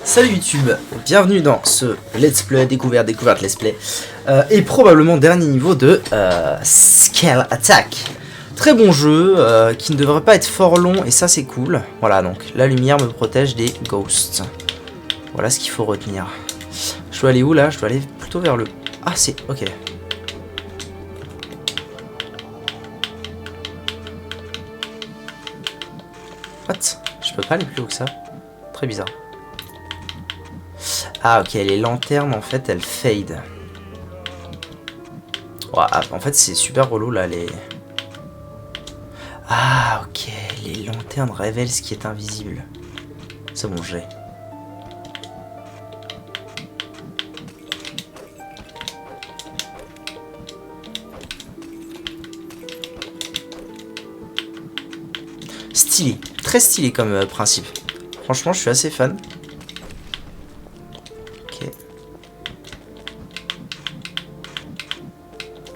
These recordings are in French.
Salut YouTube, bienvenue dans ce Let's Play découverte Let's Play et probablement dernier niveau de Scale Attack. Très bon jeu qui ne devrait pas être fort long et ça c'est cool. Voilà, donc la lumière me protège des ghosts. Voilà ce qu'il faut retenir. Je dois aller où là? Je dois aller plutôt vers le... Ah c'est... ok. What? Je peux pas aller plus haut que ça? Très bizarre. Ah ok, les lanternes en fait elles fade. Ouais, en fait c'est super relou là les... Ah ok, les lanternes révèlent ce qui est invisible. C'est bon, j'ai. Stylé, très stylé comme principe. Franchement je suis assez fan. Ok.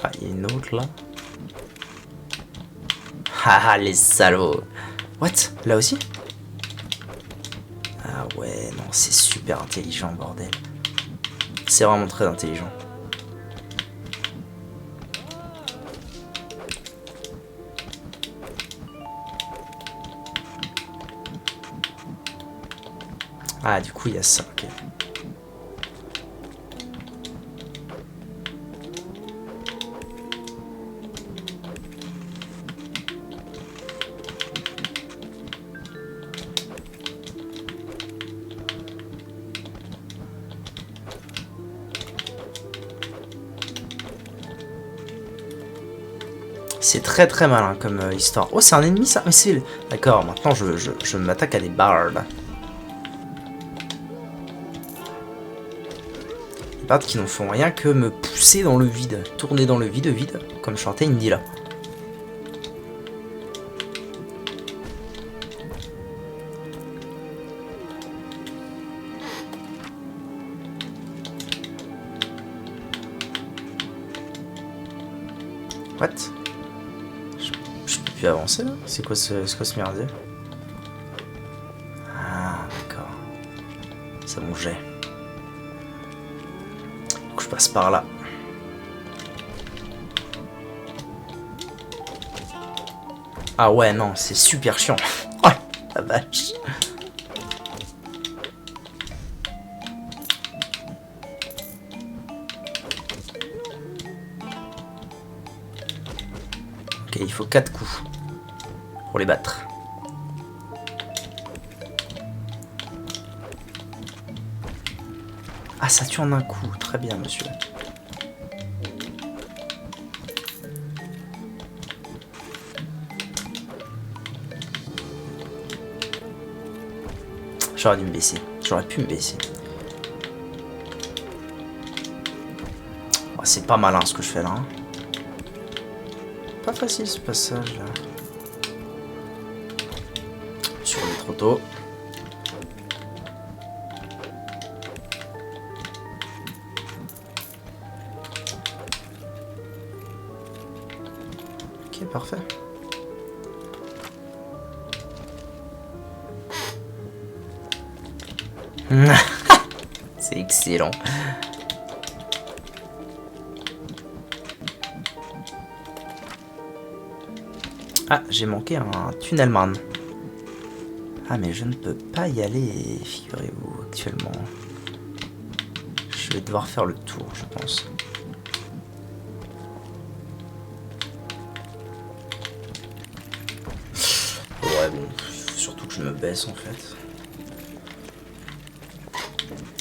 Ah, il y a une autre là. Haha, les salauds. What? Là aussi? Ah ouais, non, c'est super intelligent, bordel. C'est vraiment très intelligent. Ah, du coup, il y a ça, ok. C'est très très malin comme histoire. Oh, c'est un ennemi ça? Mais c'est... D'accord, maintenant je m'attaque à des bardes. Des bardes qui ne font rien que me pousser dans le vide. Tourner dans le vide, comme chantait Indy là. What? Je peux plus avancer là? C'est quoi ce merdier? Ah d'accord. C'est mon jet. Donc je passe par là. Ah ouais non, c'est super chiant. Oh la vache. Ok, il faut 4 coups pour les battre. Ah, ça tue en un coup. Très bien, monsieur. J'aurais dû me baisser. J'aurais pu me baisser. Oh, c'est pas malin ce que je fais là. Hein. Pas facile ce passage là. Sur le trop tôt. Ok, parfait. C'est excellent. Ah, j'ai manqué un tunnelman. Ah, mais je ne peux pas y aller, figurez-vous, actuellement. Je vais devoir faire le tour, je pense. Ouais, bon, faut surtout que je me baisse, en fait.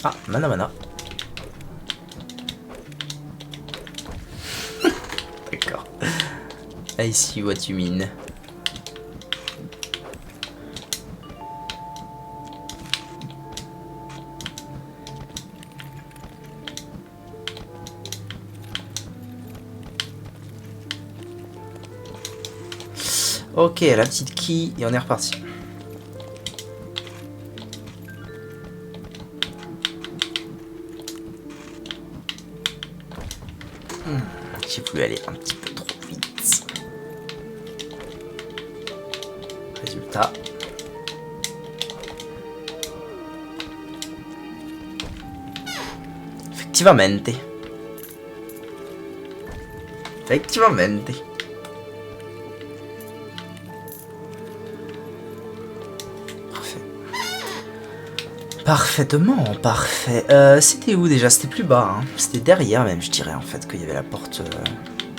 Ah, mana. D'accord. I see what you mean. Ok, la petite key et on est reparti. J'ai voulu aller un petit peu trop vite. Résultat. Effectivamente. Effectivamente. Parfait. Parfaitement, parfait. C'était où déjà? C'était plus bas, hein. C'était derrière même, je dirais en fait, qu'il y avait la porte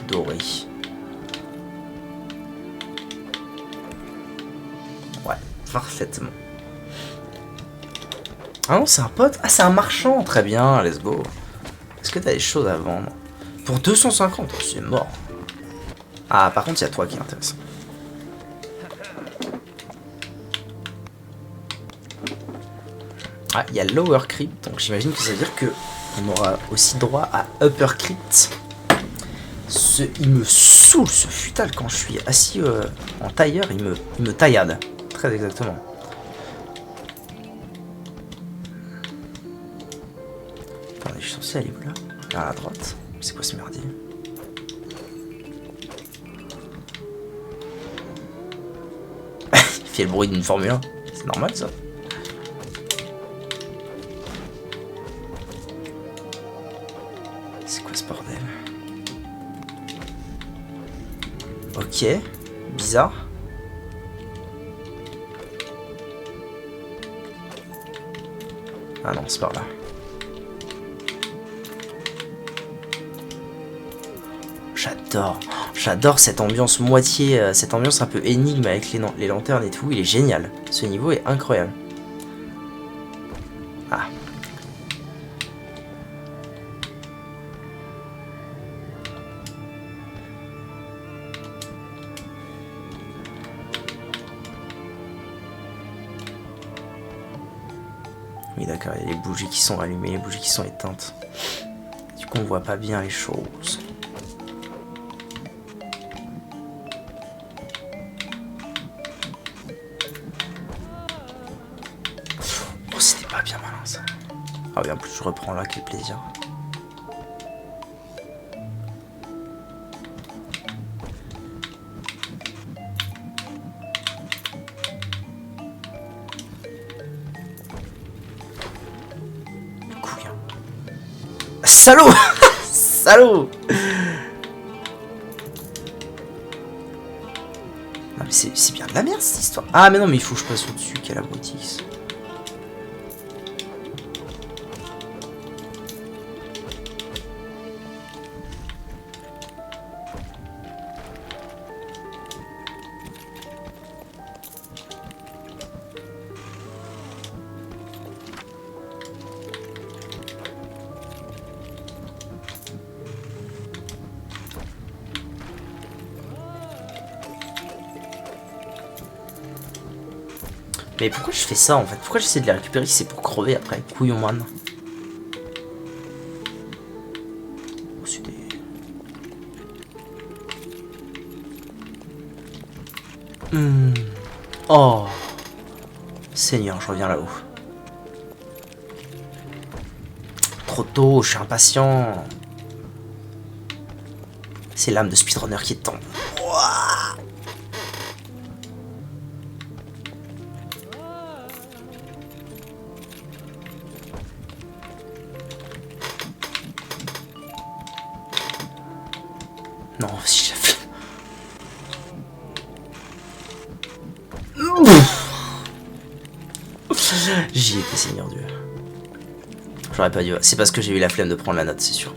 dorée. Ouais, parfaitement. Ah non, c'est un pote? Ah, c'est un marchand. Très bien, let's go. Est-ce que t'as des choses à vendre? Pour 250, c'est mort. Ah, par contre, il y a toi qui est intéressant. Ah, il y a Lower Crit, donc j'imagine que ça veut dire que on aura aussi droit à Upper Crit. Il me saoule ce futal quand je suis assis en tailleur, il me taillade. Très exactement. Attendez, je suis censé aller où là? Là à droite. C'est quoi ce merdier? Il fait le bruit d'une Formule 1. C'est normal ça. C'est quoi ce bordel? Ok. Bizarre. Ah non, c'est par là. J'adore cette ambiance moitié, cette ambiance un peu énigme avec les lanternes et tout. Il est génial. Ce niveau est incroyable. Ah. Oui d'accord, il y a les bougies qui sont allumées, les bougies qui sont éteintes. Du coup on voit pas bien les choses. C'était pas bien malin ça. Ah oui, en plus je reprends là, quel plaisir. Couille. Salaud. Salaud. Non mais c'est bien de la merde cette histoire. Ah mais non mais il faut que je passe au-dessus, quel abrutis. Mais pourquoi je fais ça en fait? Pourquoi j'essaie de les récupérer si c'est pour crever après? Couillon man. Oh, c'est des... Oh Seigneur, je reviens là-haut. Trop tôt, je suis impatient. C'est l'âme de speedrunner qui est tombée. Non, si j'ai fait... J'y étais, Seigneur Dieu. J'aurais pas dû... C'est parce que j'ai eu la flemme de prendre la note, c'est sûr.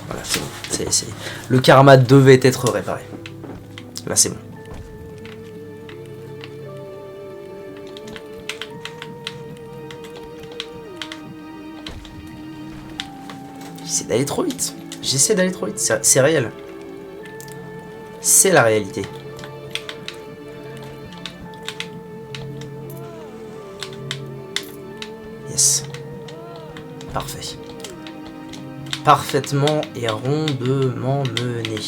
Voilà, c'est bon. Le karma devait être réparé. Là, c'est bon. J'essaie d'aller trop vite. J'essaie d'aller trop vite. C'est réel. C'est la réalité. Yes. Parfait. Parfaitement et rondement mené.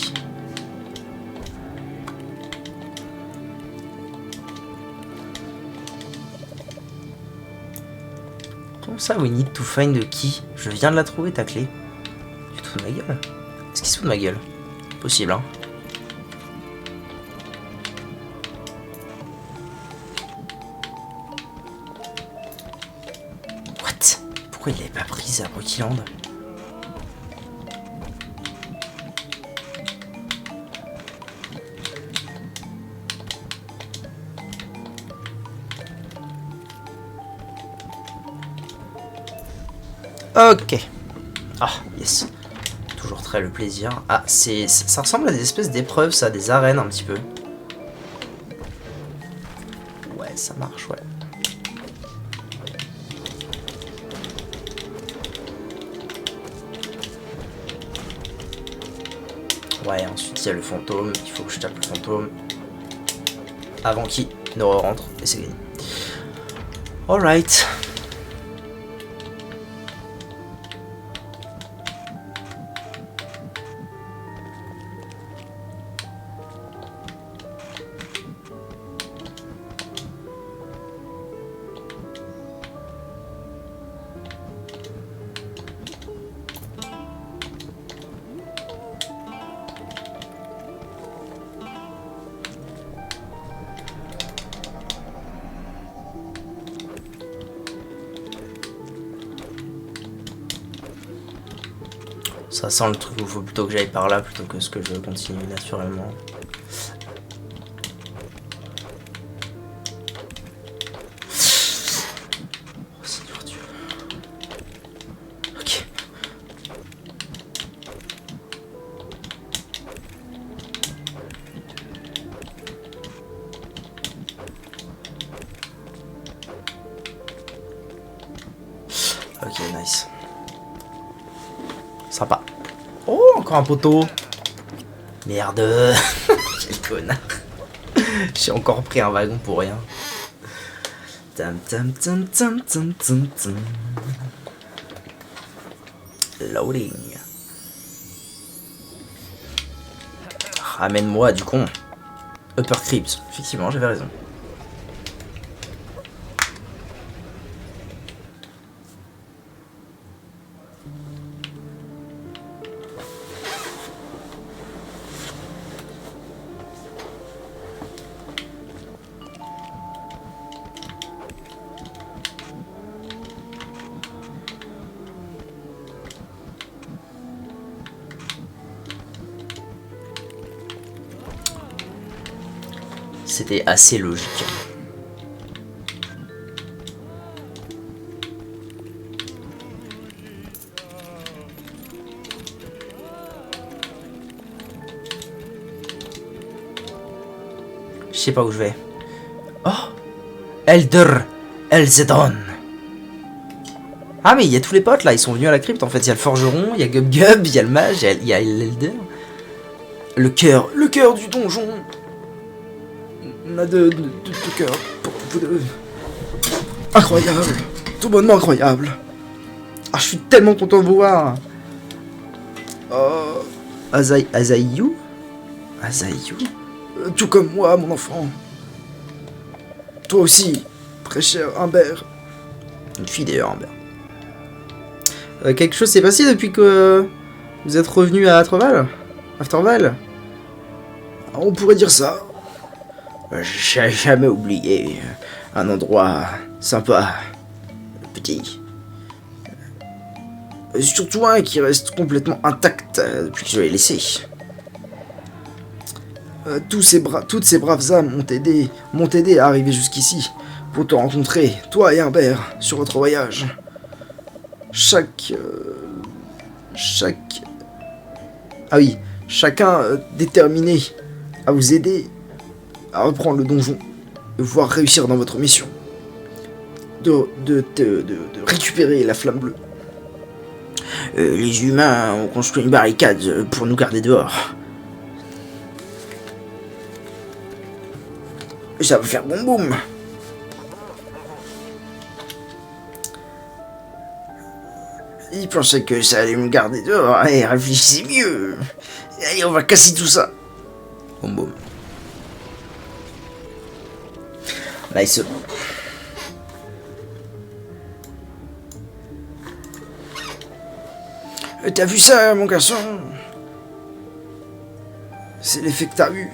Comment ça, we need to find the key? Je viens de la trouver, ta clé. Tu te fous de ma gueule? Est-ce qu'il se fout de ma gueule? Possible, hein. Pourquoi il l'avait pas prise à Brookland? Ok. Ah, yes. Toujours très le plaisir. Ah, ça ressemble à des espèces d'épreuves, ça, des arènes un petit peu. Ouais, ça marche, ouais. Ouais, ensuite il y a le fantôme, il faut que je tape le fantôme avant qu'il ne rentre et c'est gagné. Alright. Ça sent le truc où il faut plutôt que j'aille par là plutôt que ce que je continue naturellement. Oh, c'est dur. Ok. Ok, nice. Sympa. Oh, encore un poteau. Merde. Quel connard. J'ai encore pris un wagon pour rien. Tam tam tam tam tam tam tam. Loading. Ramène-moi du con. Upper Cribs. Effectivement, j'avais raison. C'était assez logique. Je sais pas où je vais. Oh, Elder Elzedon. Ah mais il y a tous les potes là, ils sont venus à la crypte en fait. Il y a le forgeron, il y a Gub Gub, il y a le mage, il y a l'Elder. Le cœur du donjon. On a de cœur pour vous deux. Incroyable, tout bonnement incroyable. Ah, je suis tellement content de vous voir. Oh, Azaïou, tout comme moi, mon enfant. Toi aussi, très cher Humbert. Une fille d'ailleurs, Humbert. Quelque chose s'est passé depuis que vous êtes revenu à Afterval? On pourrait dire ça. J'ai jamais oublié un endroit sympa, petit. Surtout un qui reste complètement intact depuis que je l'ai laissé. Toutes ces braves âmes m'ont aidé à arriver jusqu'ici pour te rencontrer, toi et Humbert, sur votre voyage. Chacun déterminé à vous aider à reprendre le donjon et pouvoir réussir dans votre mission de récupérer la flamme bleue. Les humains ont construit une barricade pour nous garder dehors. Ça va faire boum boum. Ils pensaient que ça allait me garder dehors. Allez, réfléchissez mieux. Allez, on va casser tout ça. Boum boum. Nice. T'as vu ça, mon garçon? C'est l'effet que t'as eu.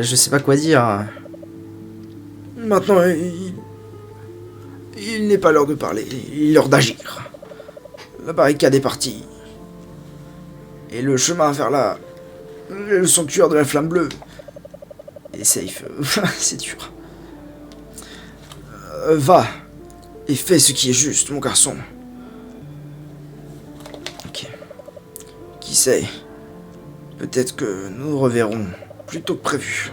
Je sais pas quoi dire. Maintenant, Il n'est pas l'heure de parler, il est l'heure d'agir. La barricade est partie. Et le chemin vers le sanctuaire de la flamme bleue est safe. C'est dur. Va et fais ce qui est juste, mon garçon. Ok. Qui sait? Peut-être que nous nous reverrons plus tôt que prévu.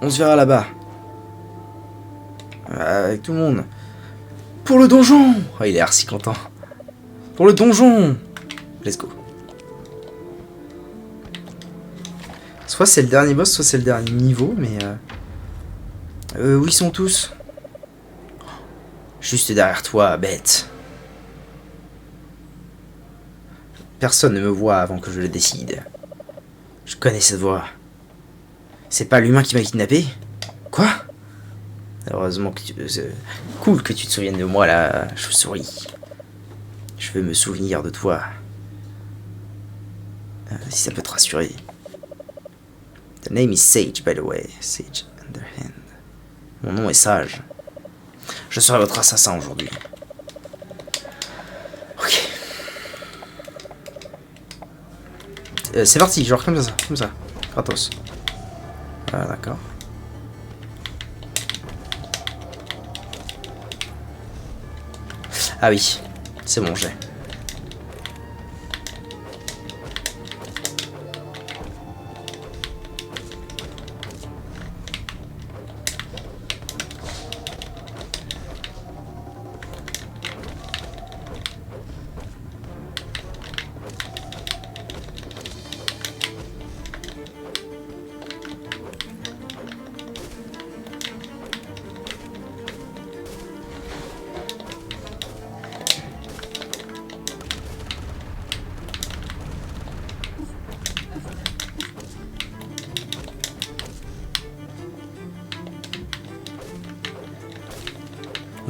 On se verra là-bas. Avec tout le monde. Pour le donjon! Oh, il est archi content. Pour le donjon! Let's go. Soit c'est le dernier boss, soit c'est le dernier niveau, mais... où ils sont tous? Juste derrière toi, bête. Personne ne me voit avant que je le décide. Je connais cette voix. C'est pas l'humain qui m'a kidnappé? Quoi? Heureusement que tu... cool que tu te souviennes de moi, là, chauve-souris. Je veux me souvenir de toi. Si ça peut te rassurer. The name is Sage, by the way. Sage Underhand. Mon nom est Sage. Je serai votre assassin aujourd'hui. Ok. C'est parti, genre comme ça. Gratos. Ah, d'accord. Ah oui, c'est bon, j'ai.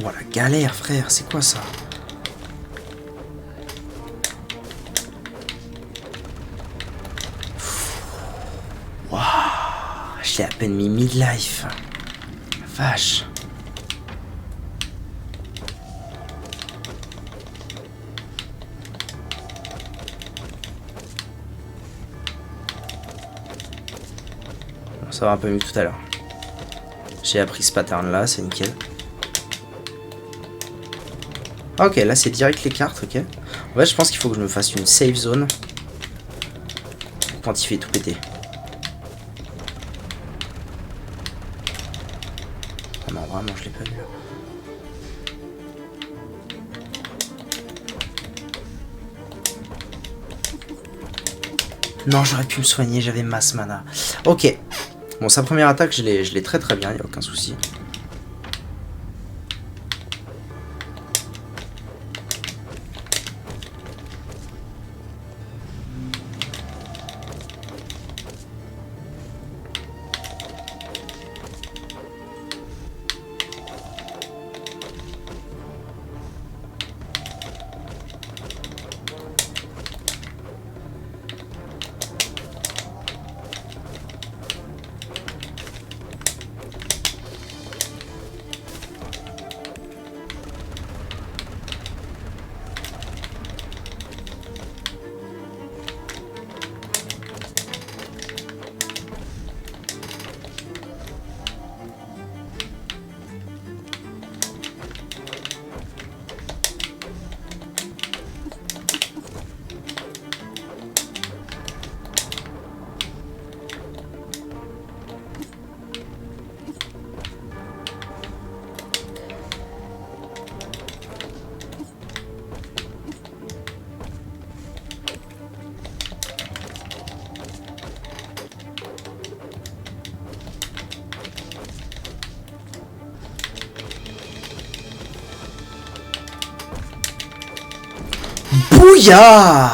Oh la galère, frère, c'est quoi ça? Waouh, j'ai à peine mis midlife. Vache. Bon, ça va un peu mieux que tout à l'heure. J'ai appris ce pattern là, c'est nickel. Ok, là c'est direct les cartes, ok. En fait, je pense qu'il faut que je me fasse une save zone. Quand il fait tout péter. Ah non, vraiment, je l'ai pas vu. Non, j'aurais pu me soigner, j'avais masse mana. Ok. Bon, sa première attaque, je l'ai très très bien, il n'y a aucun souci. Bouya!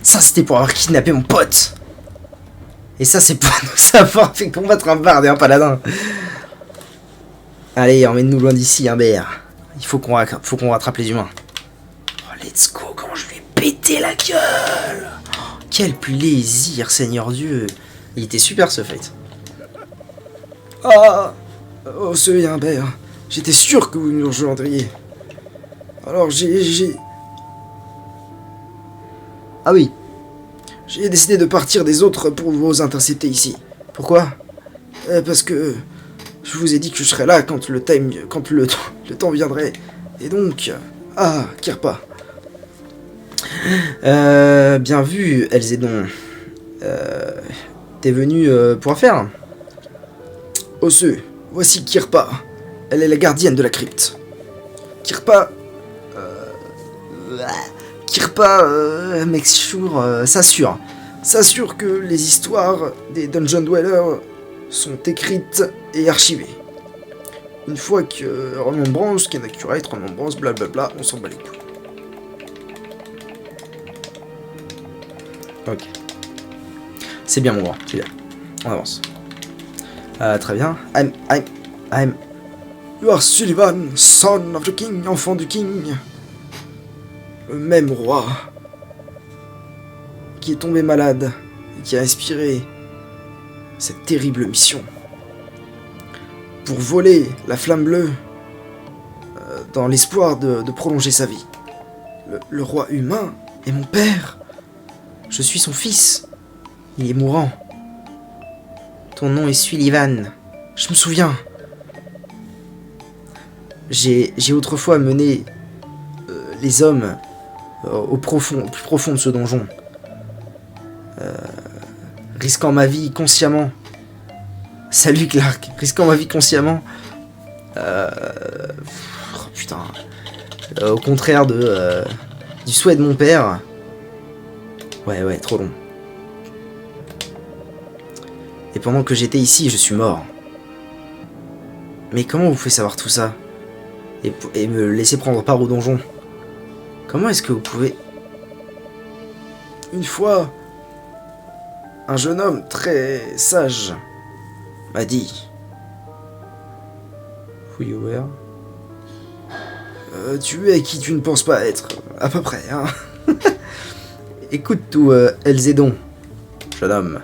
Ça c'était pour avoir kidnappé mon pote. Et ça c'est pour nous avoir fait combattre un barde et un paladin. Allez, emmène-nous loin d'ici, un BR. Il faut qu'on rattrape les humains. Oh, let's go, comment je lui ai pété la gueule. Oh, quel plaisir, Seigneur Dieu. Il était super ce fight. Ah, oh, c'est bien, BR. J'étais sûr que vous nous rejoindriez. Alors Ah oui. j'ai décidé de partir des autres pour vous intercepter ici. Pourquoi? Parce que je vous ai dit que je serais là quand le temps viendrait. Et donc... Ah, Kirpa. Bien vu, Elzédon. T'es venu pour affaire? Osseux, voici Kirpa. Elle est la gardienne de la crypte. Kirpa... s'assure que les histoires des Dungeon Dwellers sont écrites et archivées. Une fois que Remembrance, qui est accurate, Remembrance, blablabla, on s'en bat les couilles. Ok. C'est bien mon grand, c'est bien. On avance. Très bien. I'm... You are Sullivan, son of the king, enfant du king. Le même roi qui est tombé malade et qui a inspiré cette terrible mission. Pour voler la flamme bleue dans l'espoir de prolonger sa vie. Le roi humain est mon père. Je suis son fils. Il est mourant. Ton nom est Sullivan. Je me souviens. J'ai autrefois mené les hommes au plus profond de ce donjon. Risquant ma vie consciemment. Salut Clark. Risquant ma vie consciemment. Putain. Au contraire du souhait de mon père. Ouais, trop long. Et pendant que j'étais ici, je suis mort. Mais comment vous pouvez savoir tout ça? Et me laisser prendre part au donjon? Comment est-ce que vous pouvez... Une fois, un jeune homme très sage m'a dit... Who you were? Tu es qui tu ne penses pas être, à peu près, hein. Écoute tout, Elzédon, jeune homme.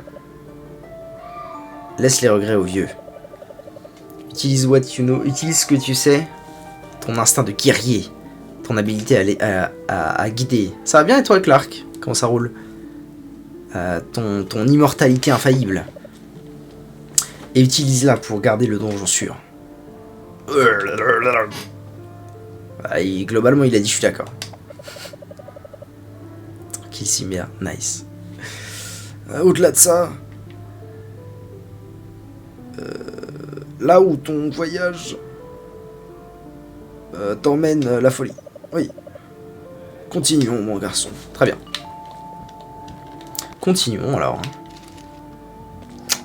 Laisse les regrets aux vieux. Utilise what you know, utilise ce que tu sais, ton instinct de guerrier, ton habilité à guider. Ça va bien et toi, Clark? Comment ça roule? Ton immortalité infaillible. Et utilise-la pour garder le donjon sûr. Globalement, il a dit je suis d'accord. Tranquille, Simia, nice. Au-delà de ça, là où ton voyage t'emmène la folie. Oui. Continuons, mon garçon. Très bien. Continuons alors.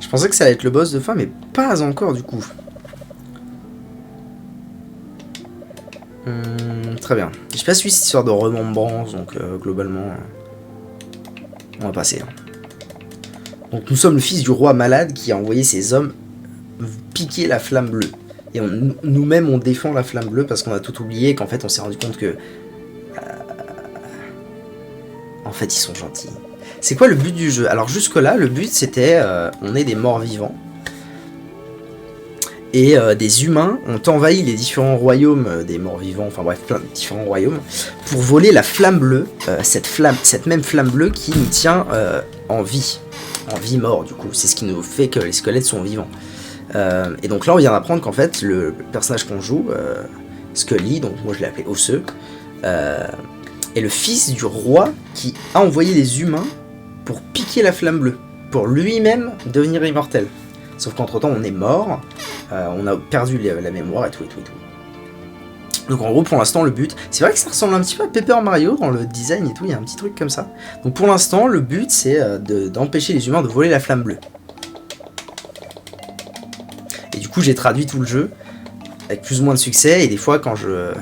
Je pensais que ça allait être le boss de fin, mais pas encore du coup. Très bien. J'ai pas suivi cette histoire de remembrance, donc globalement, on va passer. Donc nous sommes le fils du roi malade qui a envoyé ses hommes piquer la flamme bleue. Et nous-mêmes on défend la flamme bleue parce qu'on a tout oublié et qu'en fait on s'est rendu compte que... en fait ils sont gentils. C'est quoi le but du jeu? Alors jusque là le but c'était on est des morts vivants. Et des humains ont envahi les différents royaumes des morts vivants, enfin bref, plein de différents royaumes, pour voler la flamme bleue, cette même flamme bleue qui nous tient en vie mort du coup, c'est ce qui nous fait que les squelettes sont vivants. Et donc là on vient d'apprendre qu'en fait le personnage qu'on joue, Scully, donc moi je l'ai appelé Osseux, est le fils du roi qui a envoyé les humains pour piquer la flamme bleue, pour lui-même devenir immortel. Sauf qu'entre temps on est mort, on a perdu la mémoire et tout. Donc en gros pour l'instant le but, c'est vrai que ça ressemble un petit peu à Paper Mario dans le design et tout, il y a un petit truc comme ça. Donc pour l'instant le but c'est d'empêcher les humains de voler la flamme bleue. Et du coup j'ai traduit tout le jeu avec plus ou moins de succès et des fois quand je...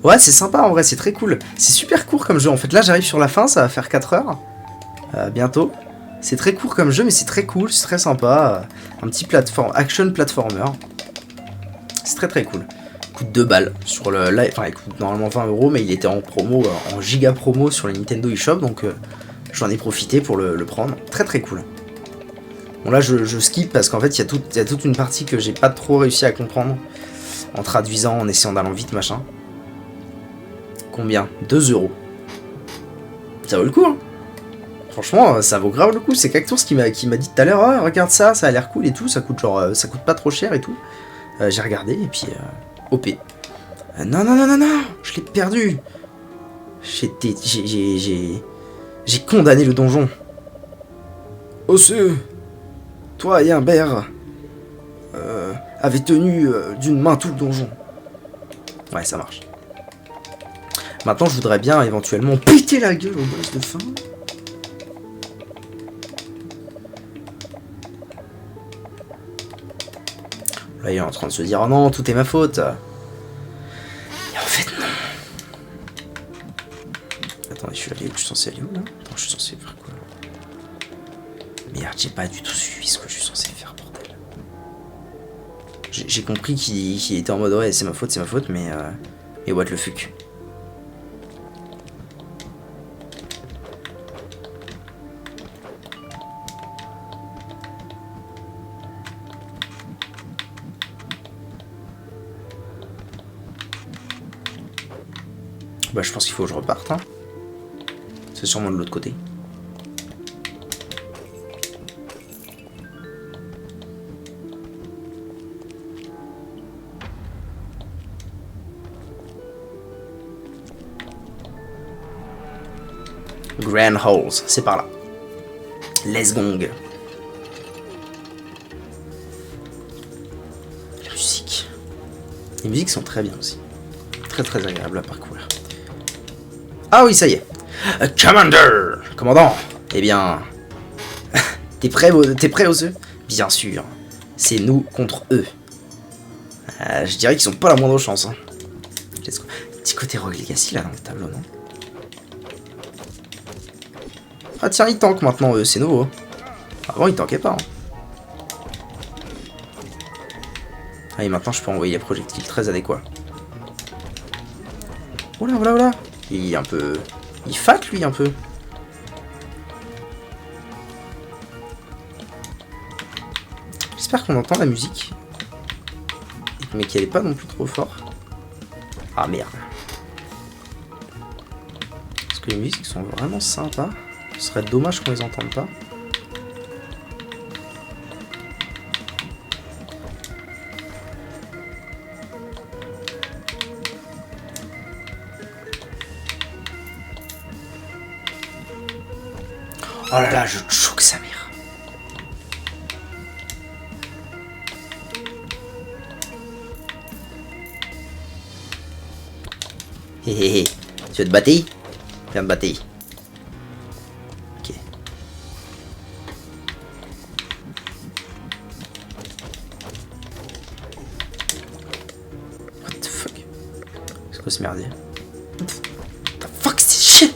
Ouais c'est sympa en vrai, c'est très cool. C'est super court comme jeu en fait, là j'arrive sur la fin, ça va faire 4 heures bientôt. C'est très court comme jeu mais c'est très cool, c'est très sympa. Un petit action platformer. C'est très cool. Il coûte 2 balles sur le live, enfin il coûte normalement 20 €, mais il était en promo, en giga promo sur le Nintendo eShop, donc j'en ai profité pour le prendre. Très cool. Bon là je skip parce qu'en fait il y a toute une partie que j'ai pas trop réussi à comprendre. En traduisant, en essayant d'aller vite, machin. Combien? 2 euros. Ça vaut le coup, hein. Franchement, ça vaut grave le coup. C'est Cactours qui m'a dit tout à l'heure, oh, regarde ça, ça a l'air cool et tout. Ça coûte genre, ça coûte pas trop cher et tout. J'ai regardé et puis OP. Non, non, non, non, non, je l'ai perdu. J'ai condamné le donjon. Osseux, toi et Humbert avez tenu d'une main tout le donjon. Ouais, ça marche. Maintenant, je voudrais bien éventuellement péter la gueule au boss de fin. Là, il est en train de se dire, oh non, tout est ma faute. Et en fait, non. Attendez, je suis censé aller où, là? Attends, je suis censé faire quoi? Merde, j'ai pas du tout suivi ce que je suis censé faire, bordel. J'ai compris qu'il était en mode, ouais, c'est ma faute, mais what the fuck. Bah, je pense qu'il faut que je reparte, hein. C'est sûrement de l'autre côté. Grand Halls, c'est par là. Les Gong. La musique. Les musiques sont très bien aussi. Très très agréables à parcourir. Ah oui, ça y est. Commander! Commandant! Eh bien... T'es prêt aux œufs? Bien sûr. C'est nous contre eux. Je dirais qu'ils ont pas la moindre chance. Hein. Petit côté Rogue Legacy là dans le tableau, non? Ah tiens, ils tankent maintenant, eux, c'est nouveau. Avant, ils tankaient pas. Hein. Ah, et maintenant, je peux envoyer les projectiles très adéquats. Oula, oula, oula. Il est un peu... Il fac, lui, un peu. J'espère qu'on entend la musique. Mais qu'elle est pas non plus trop fort. Ah, merde. Parce que les musiques sont vraiment sympas. Ce serait dommage qu'on les entende pas. Oh là là, je choque sa mère. Hé hé hé. Tu veux te battre? Viens te battre. Ok. What the fuck? C'est quoi ce merdier? What the fuck, c'est shit?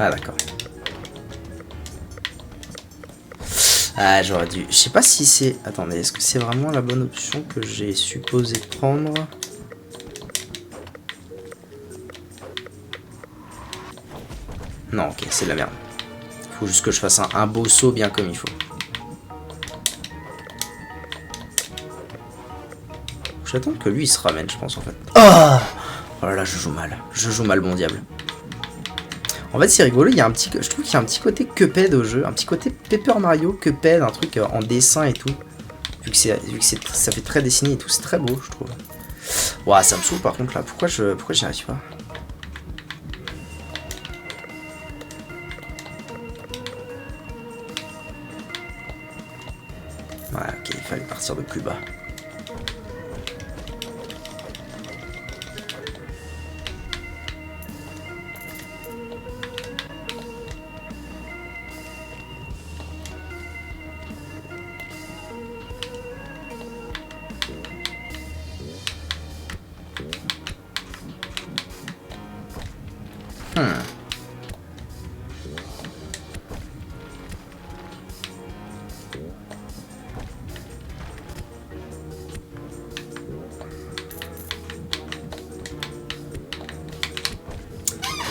Ah d'accord. Ah j'aurais dû... Je sais pas si c'est... Attendez, est-ce que c'est vraiment la bonne option que j'ai supposé prendre? Non, ok, c'est de la merde. Faut juste que je fasse un beau saut bien comme il faut. J'attends que lui il se ramène, je pense en fait. Oh là là, je joue mal. Je joue mal, bon diable. En fait, c'est rigolo, il y a un petit, je trouve qu'il y a un petit côté Cuphead au jeu, un petit côté Paper Mario, Cuphead, un truc en dessin et tout. Vu que ça fait très dessiné et tout, c'est très beau, je trouve. Ouah, ça me saoule par contre là, pourquoi j'y arrive pas? Ouais, ok, il fallait partir de plus bas.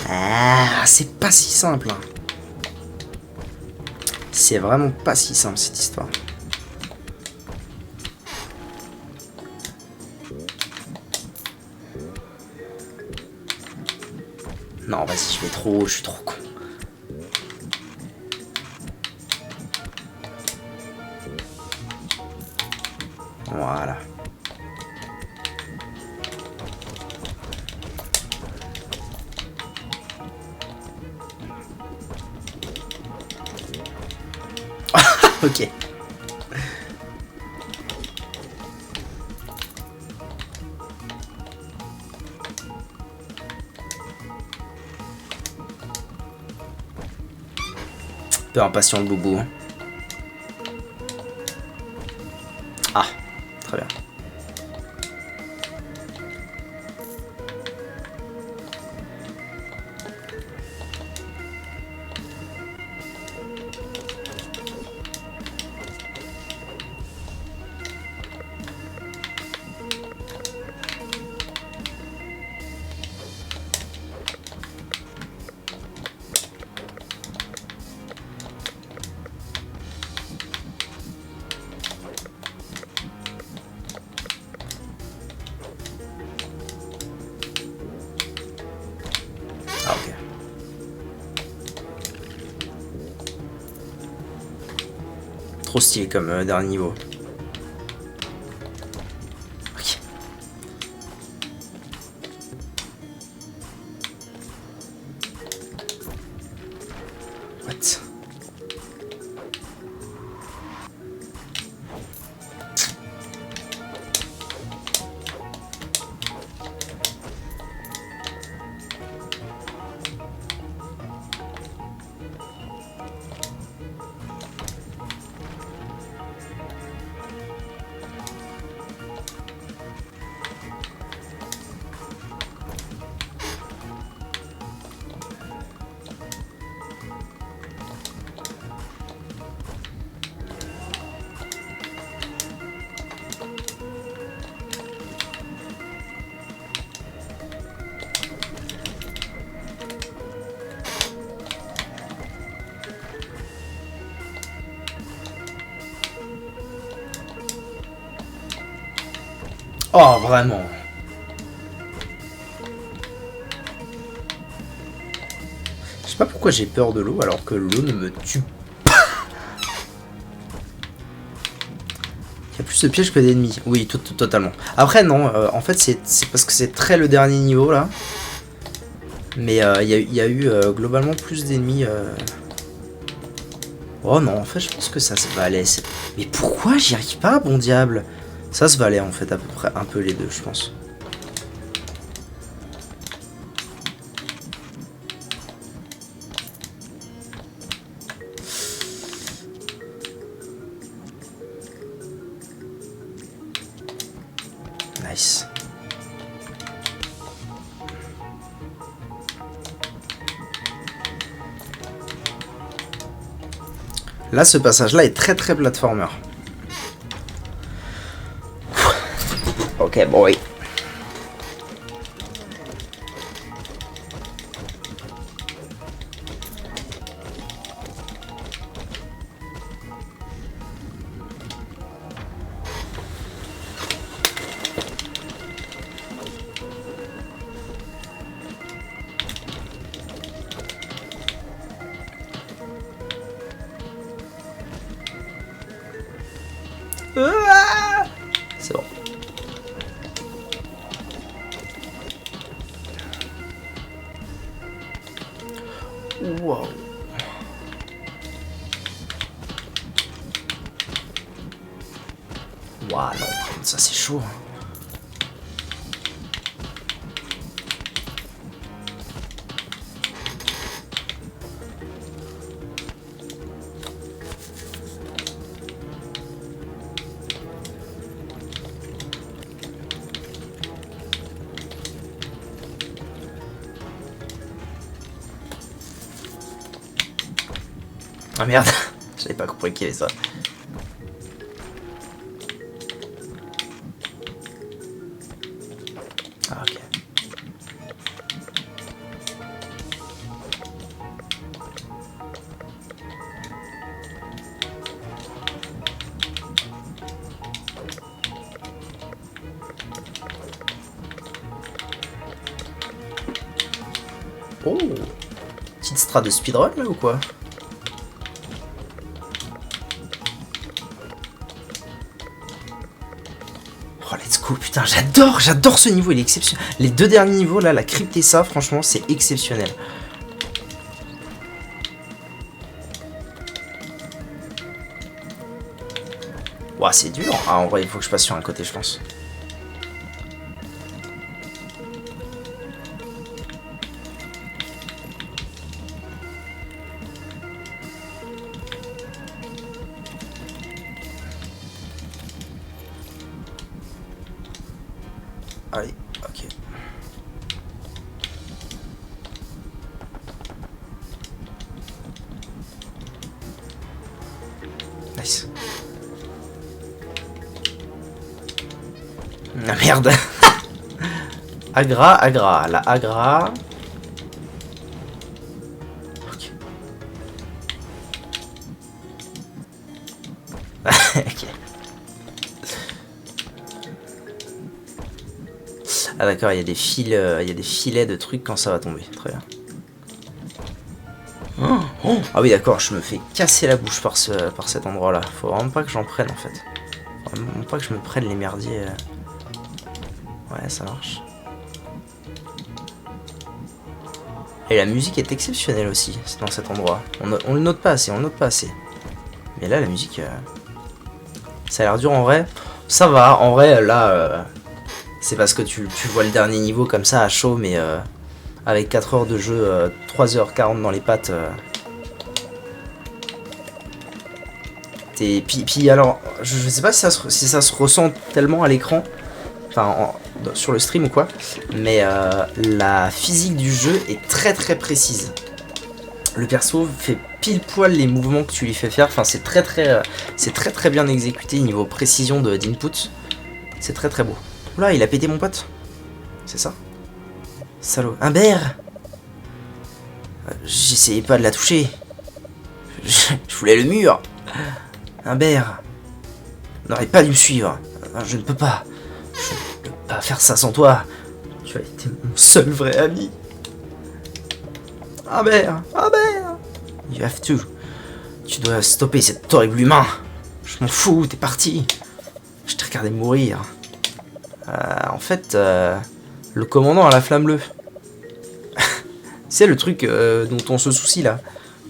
Ah, c'est pas si simple. Hein. C'est vraiment pas si simple cette histoire. Non, vas-y, je vais trop haut, je suis trop con. Voilà. Ok. Peu impatient le boubou. Ah, très bien. Ah, ok. Trop stylé comme dernier niveau. Ok. What? Oh, vraiment. Je sais pas pourquoi j'ai peur de l'eau alors que l'eau ne me tue pas. Il y a plus de pièges que d'ennemis. Oui, totalement. Après, non, en fait, c'est parce que c'est très le dernier niveau là. Mais il y a eu globalement plus d'ennemis. Oh non, en fait, je pense que ça va aller. Mais pourquoi j'y arrive pas, bon diable? Ça se valait en fait à peu près un peu les deux, je pense. Nice. Là, ce passage-là est très très platformer. Ok, boy. C'est bon. Wow. Waouh, non, ça c'est chaud. Ah merde, j'avais pas compris qu'il y avait ça. Ah ok. Oh, petite strat de speedrun là ou quoi? Oh let's go, putain j'adore ce niveau, il est exceptionnel. Les deux derniers niveaux là, la crypte et ça, franchement c'est exceptionnel. Ouah c'est dur, ah, en vrai il faut que je passe sur un côté je pense. Allez, ok. Nice. Ah merde. Agra, la Agra. Ok. Ok. Ah d'accord, il y a des fils, il y a des filets de trucs quand ça va tomber. Très bien. Oh, oh. Ah oui d'accord, je me fais casser la bouche par cet endroit-là. Faut vraiment pas que j'en prenne en fait. Faut vraiment pas que je me prenne les merdiers. Ouais, ça marche. Et la musique est exceptionnelle aussi dans cet endroit. On le note pas assez, Mais là, la musique, ça a l'air dur en vrai. Ça va, en vrai, là, c'est parce que tu vois le dernier niveau comme ça à chaud, mais avec 4 heures de jeu, 3h40 dans les pattes. Puis alors, je sais pas si ça se ressent tellement à l'écran, enfin sur le stream ou quoi, mais la physique du jeu est très précise. Le perso fait pile poil les mouvements que tu lui fais faire, enfin c'est très bien exécuté niveau précision d'input. C'est très beau. Oula, il a pété mon pote. C'est ça? Salaud. Un bear. J'essayais pas de la toucher. Je voulais le mur. Un bear. N'aurait pas dû me suivre. Je ne peux pas. Je ne peux pas faire ça sans toi. Tu as été mon seul vrai ami. Un bear. Un bear. You have to. Tu dois stopper cet horrible humain. Je m'en fous, t'es parti. Je t'ai regardé mourir. En fait, le commandant a la flamme bleue. C'est le truc dont on se soucie là.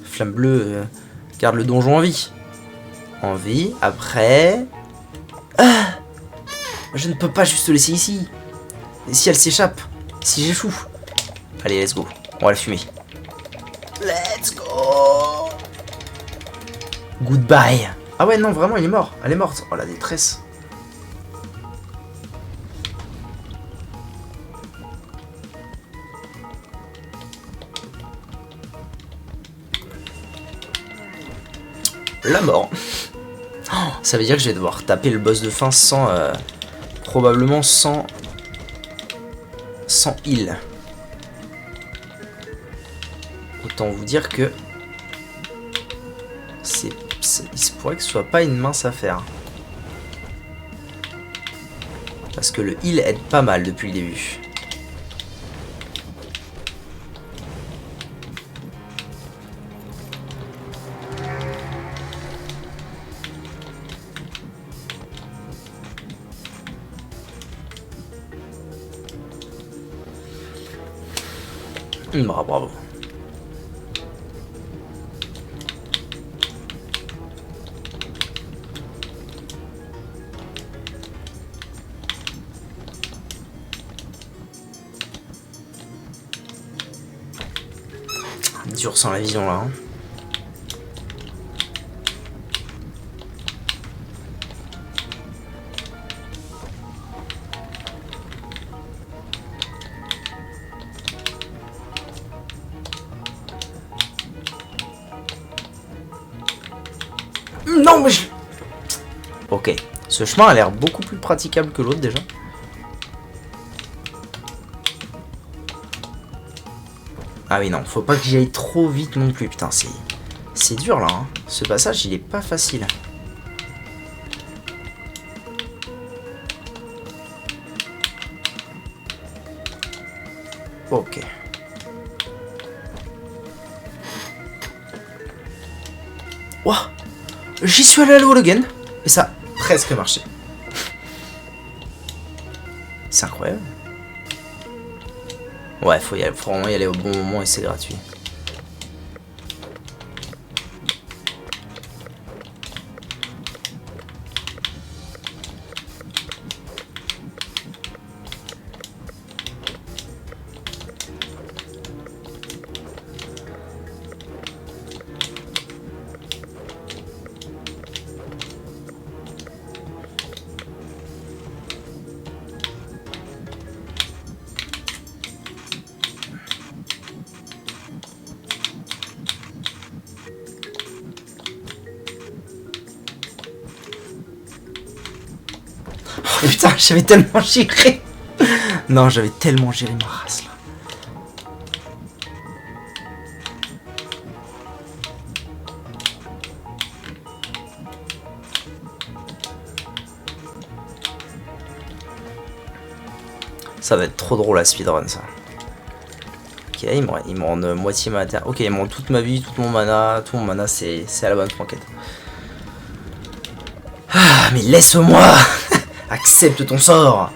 Flamme bleue garde le donjon en vie. En vie, après... Ah, je ne peux pas juste le laisser ici. Et si elle s'échappe? Si j'échoue? Allez, let's go. On va la fumer. Let's go. Goodbye. Ah ouais, non, vraiment, il est mort. Elle est morte. Oh, la détresse. La mort. Oh, ça veut dire que je vais devoir taper le boss de fin sans... probablement sans heal. Autant vous dire que... il se pourrait que ce soit pas une mince affaire. Parce que le heal aide pas mal depuis le début. Bravo. Dur sans la vision là. Hein. Non mais je... Ok, ce chemin a l'air beaucoup plus praticable que l'autre déjà. Ah oui non, faut pas que j'y aille trop vite non plus, putain c'est dur là, hein. Ce passage il est pas facile. Ok. Ouah, j'y suis allé à l'eau again. Et ça a presque marché. C'est incroyable. Ouais, faut vraiment y aller au bon moment et c'est gratuit. Oh putain, j'avais tellement géré. Non, j'avais tellement géré ma race là. Ça va être trop drôle à speedrun ça. Ok, il me rend moitié mana. Ok, il me rend toute ma vie, tout mon mana. Tout mon mana, c'est à la bonne franquette. Ah, mais laisse-moi. Accepte ton sort.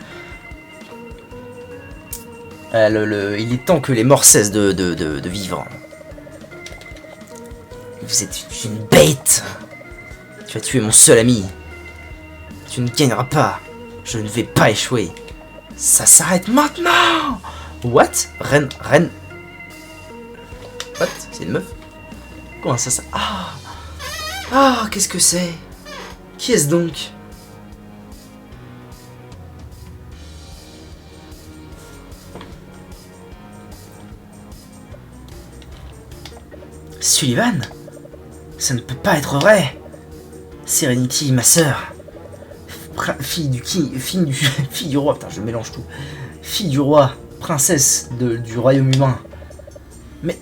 Il est temps que les morts cessent de vivre. Vous êtes une bête. Tu as tué mon seul ami. Tu ne gagneras pas. Je ne vais pas échouer. Ça s'arrête maintenant. What? Reine. What? C'est une meuf? Comment ça? Ah, qu'est-ce que c'est? Qui est-ce donc? Sullivan? Ça ne peut pas être vrai. Serenity, ma sœur. Fille du roi, putain, je mélange tout. Fille du roi, princesse du royaume humain. Mais,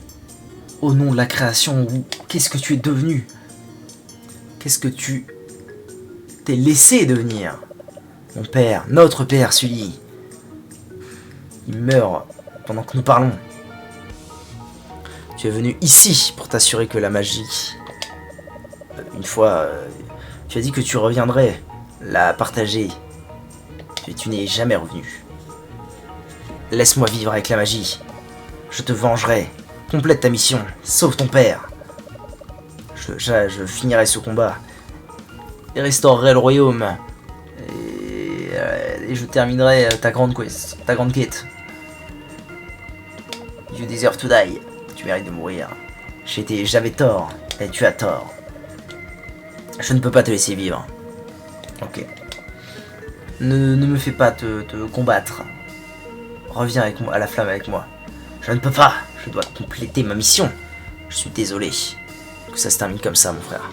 au nom de la création, qu'est-ce que tu es devenu? Qu'est-ce que tu t'es laissé devenir? Mon père, notre père, Sully. Il meurt pendant que nous parlons. Tu es venu ici pour t'assurer que la magie... Une fois, tu as dit que tu reviendrais la partager. Et tu n'es jamais revenu. Laisse-moi vivre avec la magie. Je te vengerai. Complète ta mission. Sauve ton père. Je finirai ce combat. Et restaurerai le royaume. Et je terminerai ta grande quest, ta grande quête. You deserve to die. Tu mérites de mourir. J'avais tort. Et tu as tort. Je ne peux pas te laisser vivre. Ok. Ne me fais pas te combattre. Reviens avec moi, à la flamme avec moi. Je ne peux pas. Je dois compléter ma mission. Je suis désolé que ça se termine comme ça, mon frère.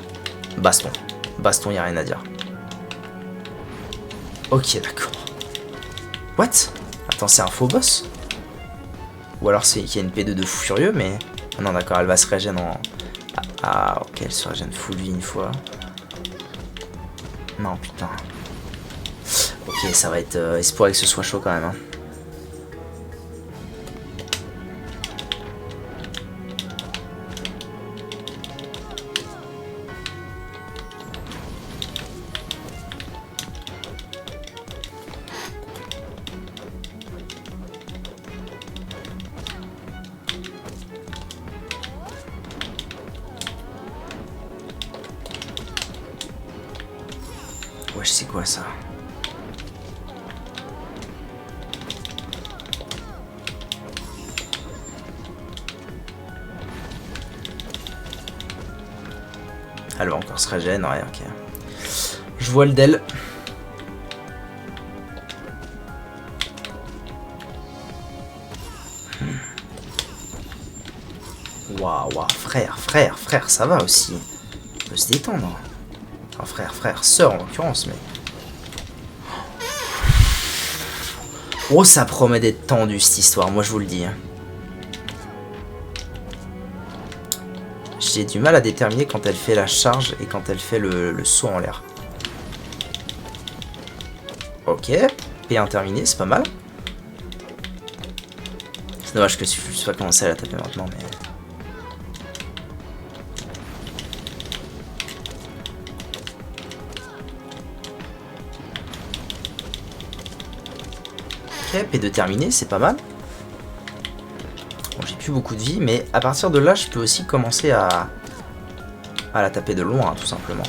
Baston. Baston, y a rien à dire. Ok, d'accord. What? Attends, c'est un faux boss? Ou alors c'est qu'il y a une P2 de fou furieux, mais... Oh non, d'accord, elle va se régénérer en... Ah, ok, elle se régène full vie une fois. Non, putain. Ok, ça va être... espoir que ce soit chaud quand même, hein. Wesh, c'est quoi ça? Elle va encore se régénérer, ouais, ok. Je vois le Dell. Waouh, frère, ça va aussi. On peut se détendre. Enfin, frère, sœur en l'occurrence, mais... Oh, ça promet d'être tendu cette histoire, moi je vous le dis. J'ai du mal à déterminer quand elle fait la charge et quand elle fait le saut en l'air. Ok, P1 terminé, c'est pas mal. C'est dommage que je sois commencé à la taper maintenant, mais... cap et de terminer, c'est pas mal. Bon, j'ai plus beaucoup de vie, mais à partir de là, je peux aussi commencer à la taper de loin, tout simplement.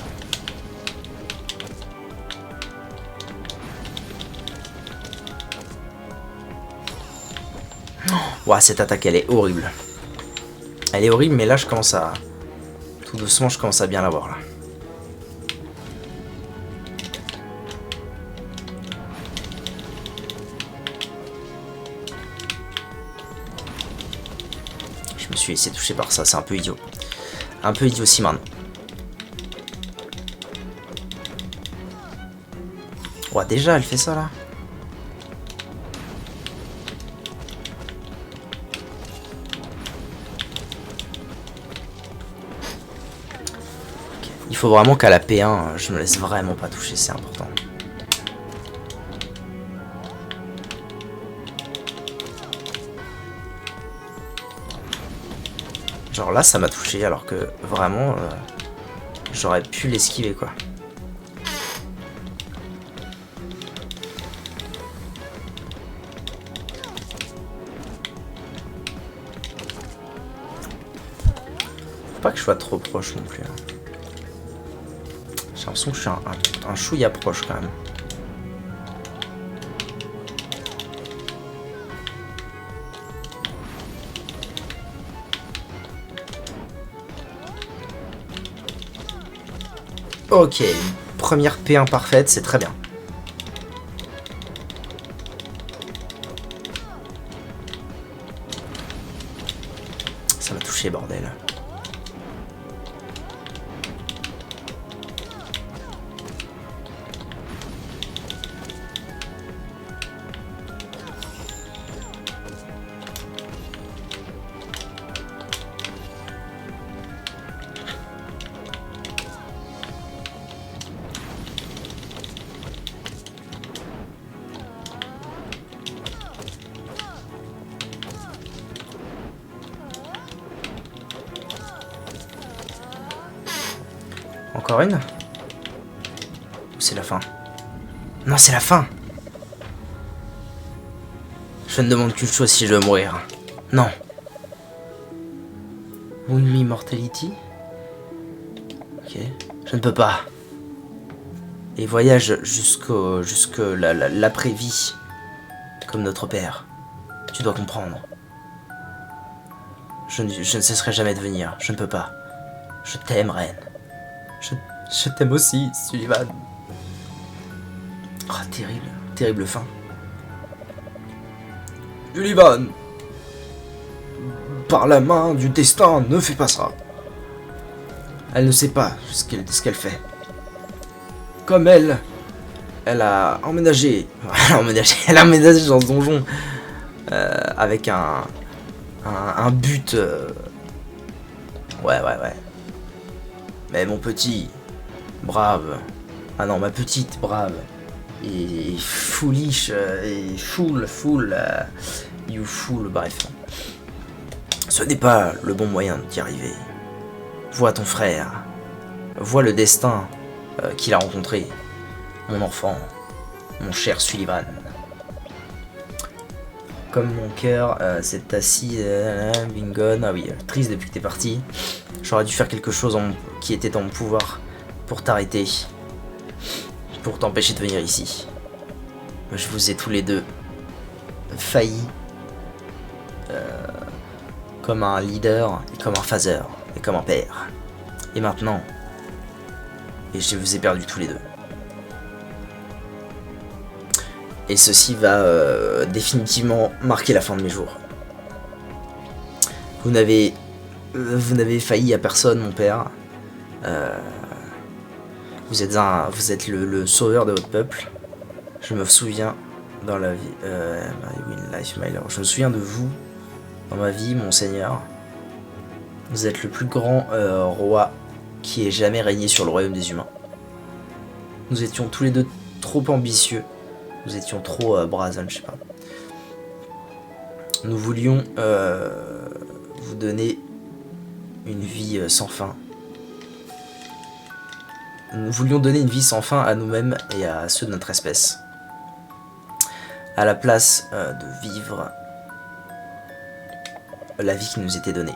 Ouah, cette attaque, elle est horrible. Elle est horrible, mais là, je commence à... Tout doucement, je commence à bien l'avoir, là. Je me suis laissé toucher par ça, c'est un peu idiot. Un peu idiot, Simon. Ouah, déjà, elle fait ça, là. Il faut vraiment qu'à la P1, je me laisse vraiment pas toucher, c'est important. Genre là, ça m'a touché, alors que vraiment, j'aurais pu l'esquiver, quoi. Faut pas que je sois trop proche non plus. Hein. J'ai l'impression que je suis un chouïa proche quand même. Ok, première P1 parfaite, c'est très bien. Ça m'a touché, bordel. Encore une? Ou c'est la fin? Non, c'est la fin! Je ne demande qu'une chose si je veux mourir. Non. Wound me immortality? Ok. Je ne peux pas. Et voyage jusque l'après-vie. Comme notre père. Tu dois comprendre. Je ne cesserai jamais de venir. Je ne peux pas. Je t'aime, reine. Je t'aime aussi, Sullivan. Oh, terrible. Terrible fin. Sullivan! Par la main du destin, ne fais pas ça. Elle ne sait pas ce qu'elle fait. Comme elle a emménagé. Elle a emménagé dans ce donjon avec un but. Ouais. Mais mon petit, brave. Ah non, ma petite, brave. Et foolish, et full, you fool, bref. Ce n'est pas le bon moyen d'y arriver. Vois ton frère. Vois le destin qu'il a rencontré. Mon enfant. Mon cher Sullivan. Comme mon cœur s'est assis, Bingon. Ah oui, triste depuis que t'es parti. J'aurais dû faire quelque chose qui était en mon pouvoir pour t'arrêter. Pour t'empêcher de venir ici. Je vous ai tous les deux failli. Comme un leader, et comme un father, et comme un père. Et maintenant, je vous ai perdus tous les deux. Et ceci va définitivement marquer la fin de mes jours. Vous n'avez failli à personne, mon père. Vous êtes le sauveur de votre peuple. Je me souviens dans la vie, je me souviens de vous dans ma vie, mon seigneur. Vous êtes le plus grand roi qui ait jamais régné sur le royaume des humains. Nous étions tous les deux trop ambitieux. Nous étions trop brazen, je sais pas. Nous voulions vous donner une vie sans fin. Nous voulions donner une vie sans fin à nous-mêmes et à ceux de notre espèce. à la place de vivre la vie qui nous était donnée.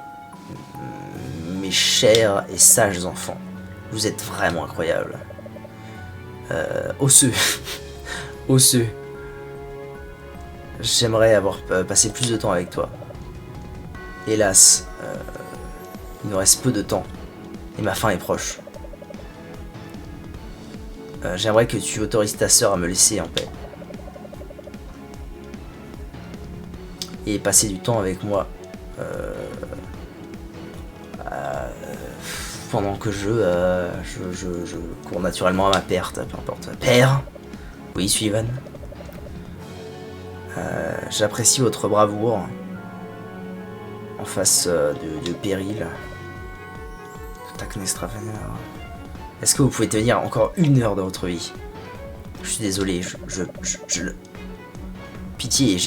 Mes chers et sages enfants, vous êtes vraiment incroyables. Osseux. Osseux. J'aimerais avoir passé plus de temps avec toi. Hélas, il nous reste peu de temps et ma fin est proche. J'aimerais que tu autorises ta sœur à me laisser en paix. Et passer du temps avec moi pendant que je cours naturellement à ma perte, peu importe. Père? Oui, Suivan. J'apprécie votre bravoure en face de péril. Est-ce que vous pouvez tenir encore 1 heure de votre vie? Je suis désolé, Pitié,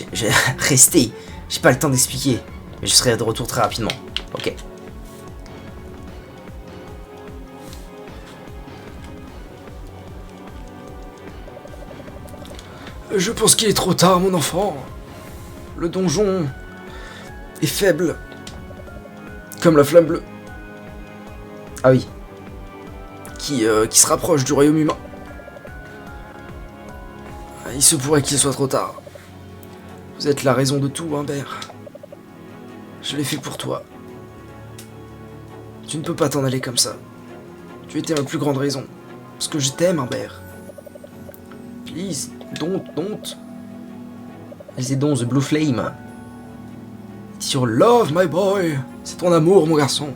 restez. J'ai pas le temps d'expliquer, mais je serai de retour très rapidement. Ok. Je pense qu'il est trop tard, mon enfant. Le donjon est faible, comme la flamme bleue. Ah oui. Qui se rapproche du royaume humain. Il se pourrait qu'il soit trop tard. Vous êtes la raison de tout, Humbert. Je l'ai fait pour toi. Tu ne peux pas t'en aller comme ça. Tu étais ma plus grande raison. Parce que je t'aime, Humbert. Please, don't. Lisez donc The Blue Flame. Sur Love, my boy. C'est ton amour, mon garçon.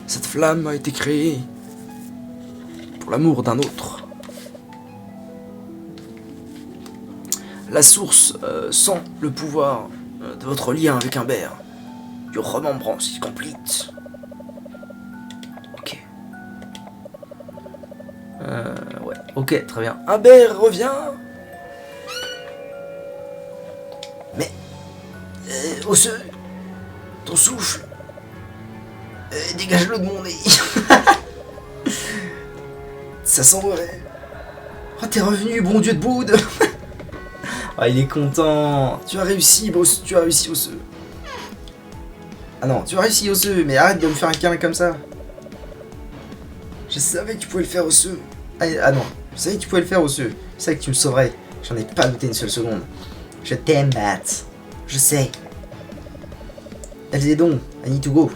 Cette flamme a été créée pour l'amour d'un autre. La source sent le pouvoir de votre lien avec Humbert. Your remembrance is complete. Ok. Ouais, ok, très bien. Humbert revient. Mais, Osseux, ton souffle, dégage-le de mon nez. Ça semblerait. Oh, t'es revenu, bon Dieu de Boude. Ah, il est content. Tu as réussi, boss. Tu as réussi, Osseux. Ah non, tu as réussi, Osseux, mais arrête de me faire un câlin comme ça. Je savais que tu pouvais le faire, Osseux. Ah non, je savais que tu pouvais le faire, Osseux. Je savais que tu me sauverais. J'en ai pas douté une seule seconde. Je t'aime, Bat. Je sais. Allez donc, I need to go.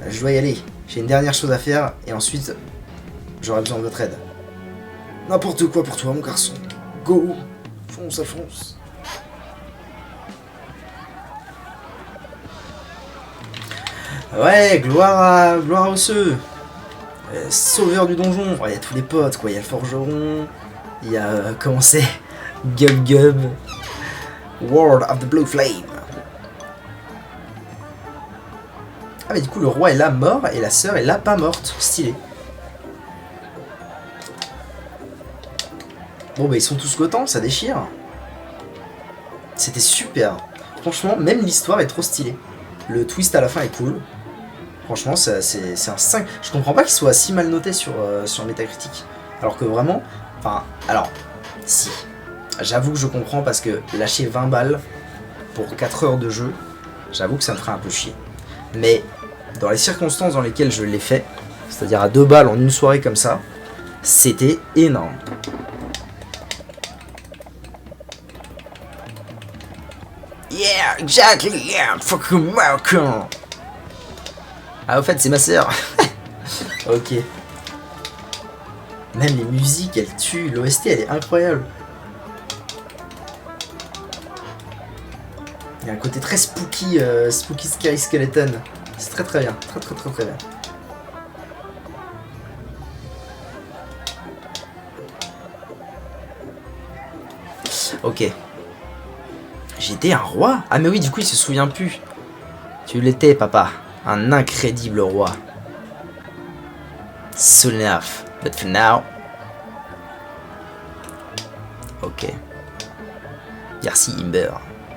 Je dois y aller. J'ai une dernière chose à faire et ensuite, j'aurai besoin de votre aide. N'importe quoi pour toi, mon garçon. Go. Fonce, fonce. Ouais, gloire à Osseux. Sauveur du donjon. Il y a tous les potes, quoi. Il y a le forgeron. Il y a, comment c'est, Gub Gub. World of the Blue Flame. Ah mais du coup le roi est là mort et la sœur est là pas morte. Stylé. Bon bah ils sont tous contents, ça déchire. C'était super. Franchement, même l'histoire est trop stylée. Le twist à la fin est cool. Franchement, c'est un 5. Je comprends pas qu'il soit si mal noté sur Metacritic. Alors que vraiment... Enfin, alors, si. J'avoue que je comprends parce que lâcher 20 balles pour 4 heures de jeu, j'avoue que ça me ferait un peu chier. Mais dans les circonstances dans lesquelles je l'ai fait, c'est-à-dire à 2 balles en une soirée comme ça, c'était énorme. Yeah, exactly, yeah, fucking American. Ah, au fait, c'est ma sœur. Ok. Même les musiques, elles tuent. L'OST, elle est incroyable. Il y a un côté très spooky, spooky Scary Skeleton. C'est très très bien. Très bien. Ok. J'étais un roi? Ah mais oui, du coup, il se souvient plus. Tu l'étais, papa. Un incrédible roi. Soon enough. But for now... Ok. Merci, Imber.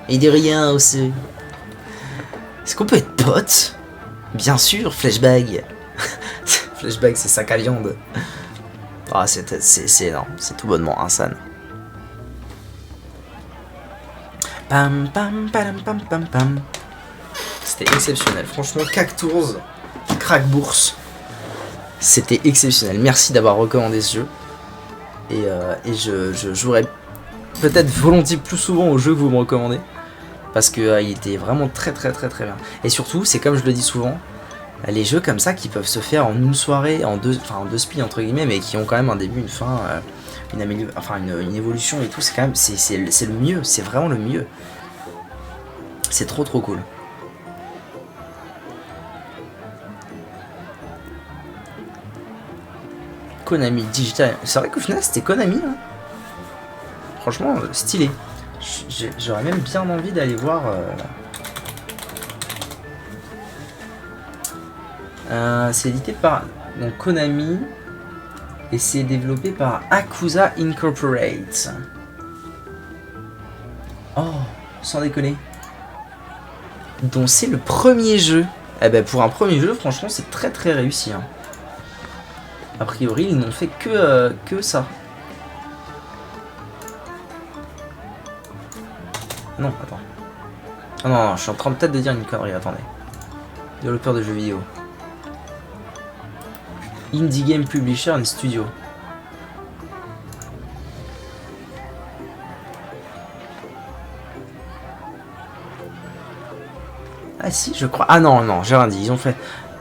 Et de rien aussi. Est-ce qu'on peut être potes? Bien sûr, Flashbag. Flashbag, c'est sac à viande. Ah, c'est énorme. C'est tout bonnement insane. Pam pam pam pam pam pam. C'était exceptionnel. Franchement, Cactours, Crack Bourse, c'était exceptionnel. Merci d'avoir recommandé ce jeu. Et je jouerai peut-être volontiers plus souvent au jeu que vous me recommandez. Parce que il était vraiment très bien. Et surtout, c'est comme je le dis souvent, les jeux comme ça qui peuvent se faire en une soirée, en deux splits entre guillemets, mais qui ont quand même un début, une fin, une évolution et tout, c'est quand même, c'est le mieux, c'est vraiment le mieux. C'est trop cool. Konami Digital, c'est vrai qu'au final c'était Konami, hein. Franchement stylé. J'aurais même bien envie d'aller voir. C'est édité par donc, Konami et c'est développé par Akusa Incorporate. Oh, sans déconner. Donc c'est le premier jeu. Eh ben pour un premier jeu, franchement, c'est très réussi. Hein. A priori, ils n'ont fait que ça. Non, attends. Oh non, je suis en train peut-être de dire une connerie, attendez. Développeur de jeux vidéo. Indie Game Publisher and Studio. Ah si, je crois. Ah non, j'ai rien dit. Ils ont fait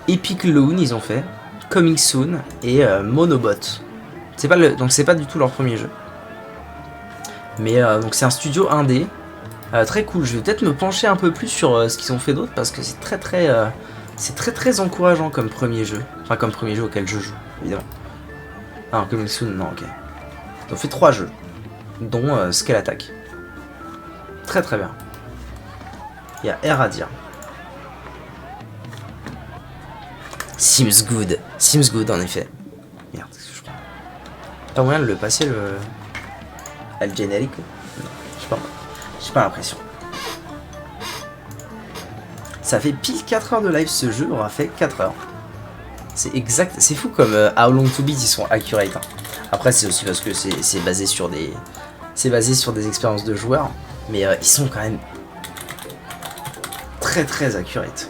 Epic Loon, ils ont fait Coming Soon et Monobot. C'est pas donc c'est pas du tout leur premier jeu. Mais donc c'est un studio indé. Très cool, je vais peut-être me pencher un peu plus sur ce qu'ils ont fait d'autre parce que c'est très encourageant comme premier jeu. Enfin comme premier jeu auquel je joue, évidemment. Ah, Coming Soon, non, ok. Ils ont fait 3 jeux, dont Scale Attack. Très bien. Il y a R à dire. Seems good en effet. Merde, qu'est-ce que je crois. Pas moyen de le passer le générique. Non, je sais pas. J'ai pas l'impression. Ça fait pile 4 heures de live, ce jeu aura fait 4 heures. C'est exact, c'est fou comme How Long To Beat ils sont accurate. Hein. Après c'est aussi parce que c'est basé sur des expériences de joueurs, mais ils sont quand même très accurate.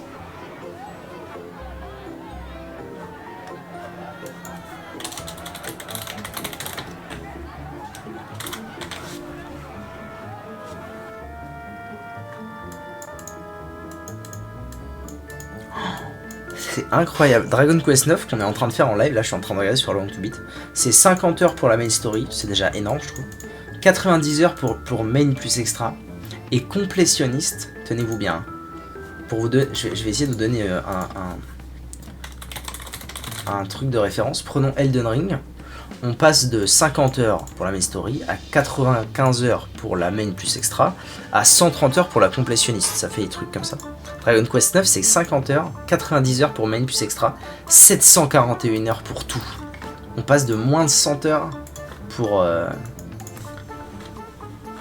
C'est incroyable. Dragon Quest 9 qu'on est en train de faire en live, là je suis en train de regarder sur Long To Beat. C'est 50 heures pour la main story, c'est déjà énorme je trouve. 90 heures pour main plus extra. Et complétionniste, tenez-vous bien. Pour vous deux, je vais essayer de vous donner un truc de référence. Prenons Elden Ring. On passe de 50 heures pour la main story à 95 heures pour la main plus extra à 130 heures pour la complétionniste. Ça fait des trucs comme ça. Dragon Quest 9 c'est 50 heures, 90 heures pour main plus extra, 741 heures pour tout. On passe de moins de 100 heures pour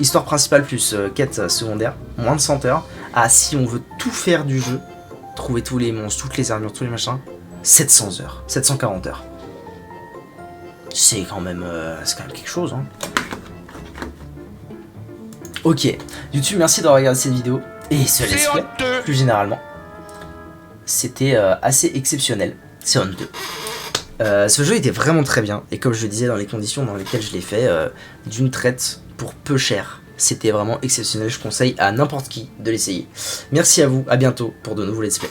histoire principale plus quête secondaire, moins de 100 heures, à si on veut tout faire du jeu, trouver tous les monstres, toutes les armures, tous les machins, 700 heures, 740 heures. C'est quand même quelque chose. Hein. Ok, YouTube, merci d'avoir regardé cette vidéo. Et ce let's play, plus généralement, c'était assez exceptionnel. C'est honteux. Ce jeu était vraiment très bien. Et comme je le disais, dans les conditions dans lesquelles je l'ai fait, d'une traite pour peu cher. C'était vraiment exceptionnel. Je conseille à n'importe qui de l'essayer. Merci à vous, à bientôt pour de nouveaux let's play.